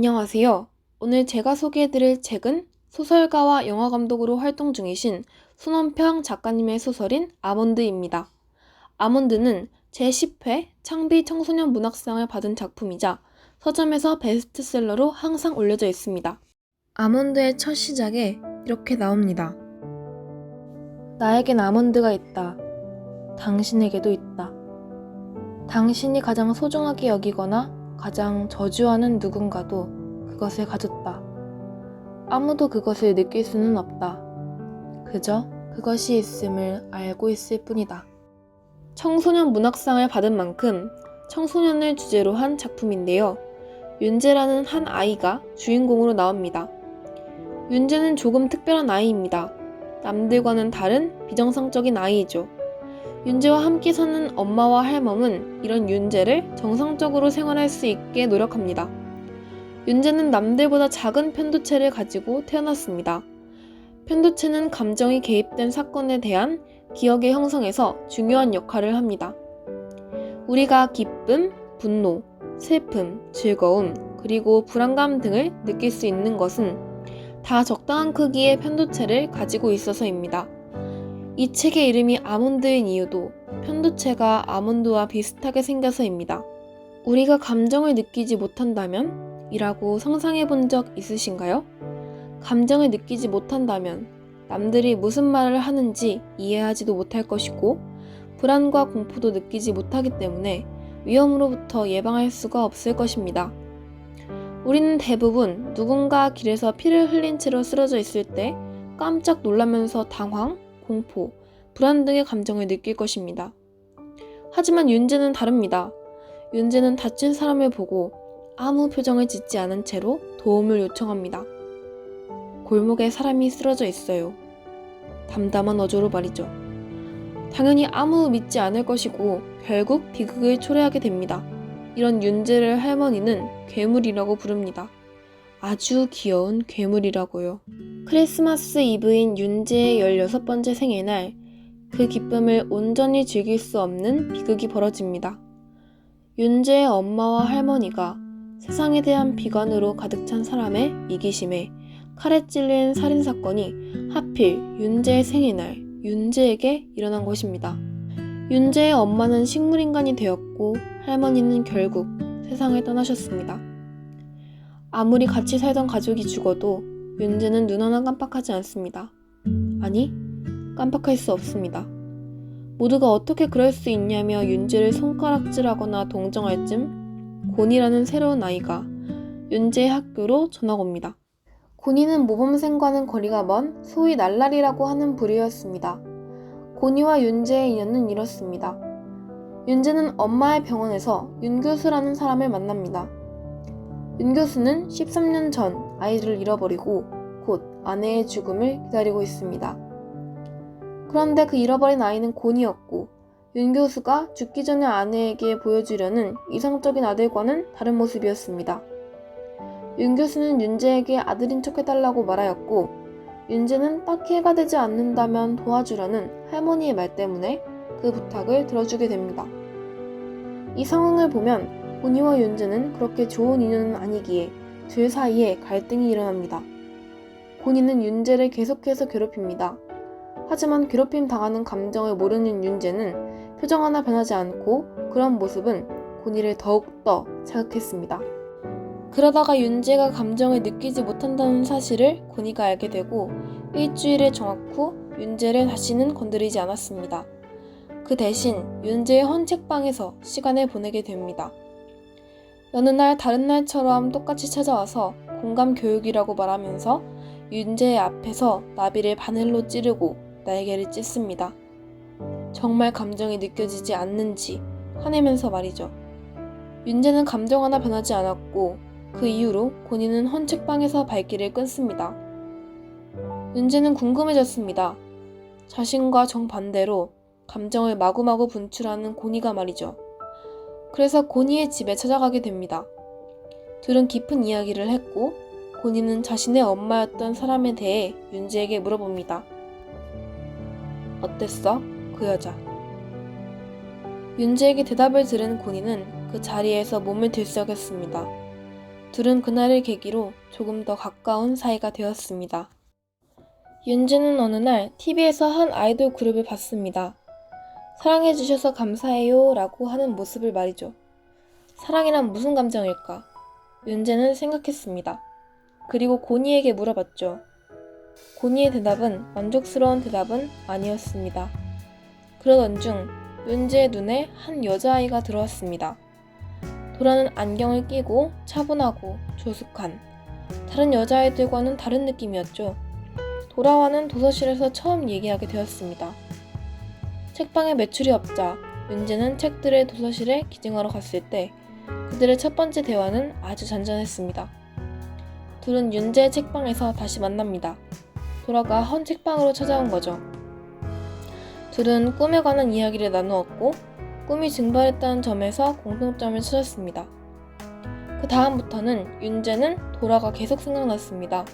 안녕하세요. 오늘 제가 소개해드릴 책은 소설가와 영화감독으로 활동 중이신 손원평 작가님의 소설인 아몬드입니다. 아몬드는 제10회 창비 청소년 문학상을 받은 작품이자 서점에서 베스트셀러로 항상 올려져 있습니다. 아몬드의 첫 시작에 이렇게 나옵니다. 나에겐 아몬드가 있다. 당신에게도 있다. 당신이 가장 소중하게 여기거나 가장 저주하는 누군가도 그것을 가졌다. 아무도 그것을 느낄 수는 없다. 그저 그것이 있음을 알고 있을 뿐이다. 청소년 문학상을 받은 만큼 청소년을 주제로 한 작품인데요. 윤재라는 한 아이가 주인공으로 나옵니다. 윤재는 조금 특별한 아이입니다. 남들과는 다른 비정상적인 아이이죠. 윤재와 함께 사는 엄마와 할멈은 이런 윤재를 정상적으로 생활할 수 있게 노력합니다. 윤재는 남들보다 작은 편도체를 가지고 태어났습니다. 편도체는 감정이 개입된 사건에 대한 기억의 형성에서 중요한 역할을 합니다. 우리가 기쁨, 분노, 슬픔, 즐거움, 그리고 불안감 등을 느낄 수 있는 것은 다 적당한 크기의 편도체를 가지고 있어서입니다. 이 책의 이름이 아몬드인 이유도 편도체가 아몬드와 비슷하게 생겨서입니다. 우리가 감정을 느끼지 못한다면? 이라고 상상해 본 적 있으신가요? 감정을 느끼지 못한다면 남들이 무슨 말을 하는지 이해하지도 못할 것이고 불안과 공포도 느끼지 못하기 때문에 위험으로부터 예방할 수가 없을 것입니다. 우리는 대부분 누군가 길에서 피를 흘린 채로 쓰러져 있을 때 깜짝 놀라면서 당황, 공포, 불안 등의 감정을 느낄 것입니다. 하지만 윤재는 다릅니다. 윤재는 다친 사람을 보고 아무 표정을 짓지 않은 채로 도움을 요청합니다. 골목에 사람이 쓰러져 있어요. 담담한 어조로 말이죠. 당연히 아무 믿지 않을 것이고 결국 비극을 초래하게 됩니다. 이런 윤재를 할머니는 괴물이라고 부릅니다. 아주 귀여운 괴물이라고요. 크리스마스 이브인 윤재의 16번째 생일날 그 기쁨을 온전히 즐길 수 없는 비극이 벌어집니다. 윤재의 엄마와 할머니가 세상에 대한 비관으로 가득 찬 사람의 이기심에 칼에 찔린 살인사건이 하필 윤재의 생일날 윤재에게 일어난 것입니다. 윤재의 엄마는 식물인간이 되었고 할머니는 결국 세상을 떠나셨습니다. 아무리 같이 살던 가족이 죽어도 윤재는 눈 하나 깜빡하지 않습니다. 아니, 깜빡할 수 없습니다. 모두가 어떻게 그럴 수 있냐며 윤재를 손가락질하거나 동정할 쯤 곤이라는 새로운 아이가 윤재의 학교로 전학 옵니다. 곤이는 모범생과는 거리가 먼 소위 날라리라고 하는 부류였습니다. 곤이와 윤재의 인연은 이렇습니다. 윤재는 엄마의 병원에서 윤 교수라는 사람을 만납니다. 윤 교수는 13년 전 아이를 잃어버리고 곧 아내의 죽음을 기다리고 있습니다. 그런데 그 잃어버린 아이는 곤이었고 윤 교수가 죽기 전에 아내에게 보여주려는 이상적인 아들과는 다른 모습이었습니다. 윤 교수는 윤재에게 아들인 척 해달라고 말하였고 윤재는 딱히 해가 되지 않는다면 도와주려는 할머니의 말 때문에 그 부탁을 들어주게 됩니다. 이 상황을 보면 곤이와 윤재는 그렇게 좋은 인연은 아니기에 둘 사이에 갈등이 일어납니다. 곤이는 윤재를 계속해서 괴롭힙니다. 하지만 괴롭힘 당하는 감정을 모르는 윤재는 표정 하나 변하지 않고 그런 모습은 곤이를 더욱더 자극했습니다. 그러다가 윤재가 감정을 느끼지 못한다는 사실을 곤이가 알게 되고 일주일의 정학 후 윤재를 다시는 건드리지 않았습니다. 그 대신 윤재의 헌 책방에서 시간을 보내게 됩니다. 여느 날 다른 날처럼 똑같이 찾아와서 공감 교육이라고 말하면서 윤재의 앞에서 나비를 바늘로 찌르고 날개를 찢습니다. 정말 감정이 느껴지지 않는지 화내면서 말이죠. 윤재는 감정 하나 변하지 않았고 그 이후로 곤이는 헌 책방에서 발길을 끊습니다. 윤재는 궁금해졌습니다. 자신과 정반대로 감정을 마구마구 분출하는 곤이가 말이죠. 그래서 곤이의 집에 찾아가게 됩니다. 둘은 깊은 이야기를 했고 곤이는 자신의 엄마였던 사람에 대해 윤재에게 물어봅니다. 어땠어? 그 여자. 윤재에게 대답을 들은 곤이는 그 자리에서 몸을 들썩였습니다. 둘은 그날을 계기로 조금 더 가까운 사이가 되었습니다. 윤재는 어느 날 TV에서 한 아이돌 그룹을 봤습니다. 사랑해주셔서 감사해요 라고 하는 모습을 말이죠. 사랑이란 무슨 감정일까? 윤재는 생각했습니다. 그리고 고니에게 물어봤죠. 고니의 대답은 만족스러운 대답은 아니었습니다. 그러던 중 윤재의 눈에 한 여자아이가 들어왔습니다. 도라는 안경을 끼고 차분하고 조숙한 다른 여자아이들과는 다른 느낌이었죠. 도라와는 도서실에서 처음 얘기하게 되었습니다. 책방에 매출이 없자 윤재는 책들을 도서실에 기증하러 갔을 때 그들의 첫 번째 대화는 아주 잔잔했습니다. 둘은 윤재의 책방에서 다시 만납니다. 도라가 헌 책방으로 찾아온 거죠. 둘은 꿈에 관한 이야기를 나누었고 꿈이 증발했다는 점에서 공통점을 찾았습니다. 그 다음부터는 윤재는 도라가 계속 생각났습니다.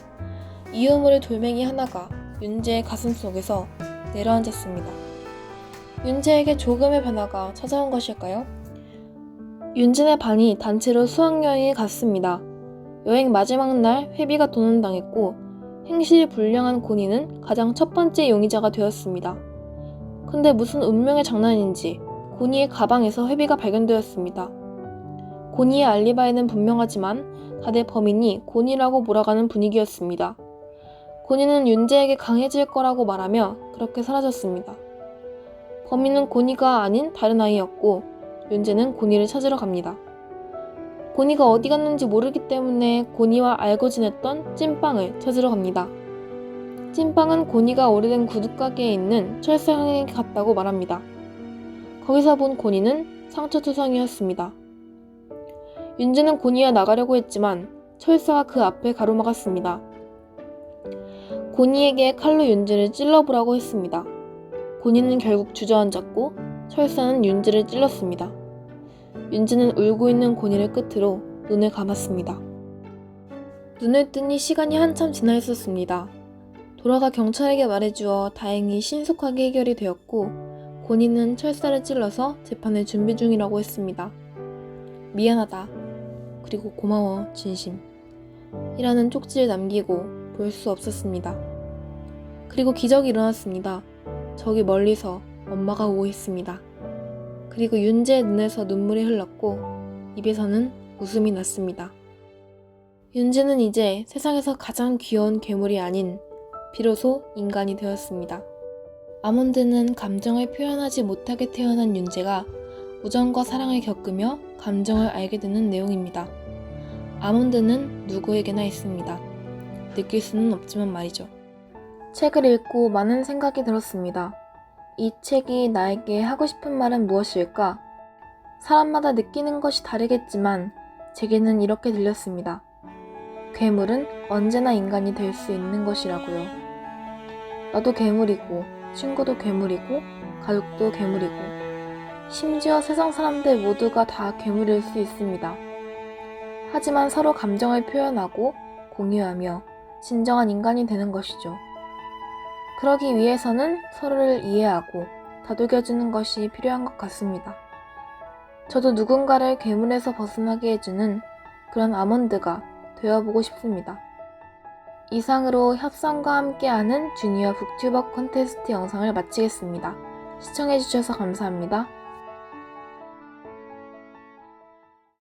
이 우물의 돌멩이 하나가 윤재의 가슴 속에서 내려앉았습니다. 윤재에게 조금의 변화가 찾아온 것일까요? 윤진의 반이 단체로 수학여행에 갔습니다. 여행 마지막 날 회비가 도난당했고 행실이 불량한 고니는 가장 첫 번째 용의자가 되었습니다. 근데 무슨 운명의 장난인지 고니의 가방에서 회비가 발견되었습니다. 고니의 알리바이는 분명하지만 다들 범인이 고니라고 몰아가는 분위기였습니다. 고니는 윤재에게 강해질 거라고 말하며 그렇게 사라졌습니다. 범인은 고니가 아닌 다른 아이였고 윤재는 고니를 찾으러 갑니다. 고니가 어디 갔는지 모르기 때문에 고니와 알고 지냈던 찐빵을 찾으러 갑니다. 찐빵은 고니가 오래된 구두가게에 있는 철사 형에게 갔다고 말합니다. 거기서 본 고니는 상처투성이었습니다. 윤재는 고니와 나가려고 했지만 철사가 그 앞에 가로막았습니다. 고니에게 칼로 윤재를 찔러보라고 했습니다. 고니는 결국 주저앉았고 철사는 윤재를 찔렀습니다. 윤재는 울고 있는 고니를 끝으로 눈을 감았습니다. 눈을 뜨니 시간이 한참 지나 있었습니다. 도라가 경찰에게 말해주어 다행히 신속하게 해결이 되었고 고니는 철사를 찔러서 재판을 준비 중이라고 했습니다. 미안하다. 그리고 고마워 진심. 이라는 쪽지를 남기고 볼 수 없었습니다. 그리고 기적이 일어났습니다. 저기 멀리서 엄마가 오고 있습니다. 그리고 윤재의 눈에서 눈물이 흘렀고 입에서는 웃음이 났습니다. 윤재는 이제 세상에서 가장 귀여운 괴물이 아닌 비로소 인간이 되었습니다. 아몬드는 감정을 표현하지 못하게 태어난 윤재가 우정과 사랑을 겪으며 감정을 알게 되는 내용입니다. 아몬드는 누구에게나 있습니다. 느낄 수는 없지만 말이죠. 책을 읽고 많은 생각이 들었습니다. 이 책이 나에게 하고 싶은 말은 무엇일까? 사람마다 느끼는 것이 다르겠지만 제게는 이렇게 들렸습니다. 괴물은 언제나 인간이 될 수 있는 것이라고요. 나도 괴물이고 친구도 괴물이고 가족도 괴물이고 심지어 세상 사람들 모두가 다 괴물일 수 있습니다. 하지만 서로 감정을 표현하고 공유하며 진정한 인간이 되는 것이죠. 그러기 위해서는 서로를 이해하고 다독여주는 것이 필요한 것 같습니다. 저도 누군가를 괴물에서 벗어나게 해주는 그런 아몬드가 되어보고 싶습니다. 이상으로 협상과 함께하는 주니어 북튜버 콘테스트 영상을 마치겠습니다. 시청해주셔서 감사합니다.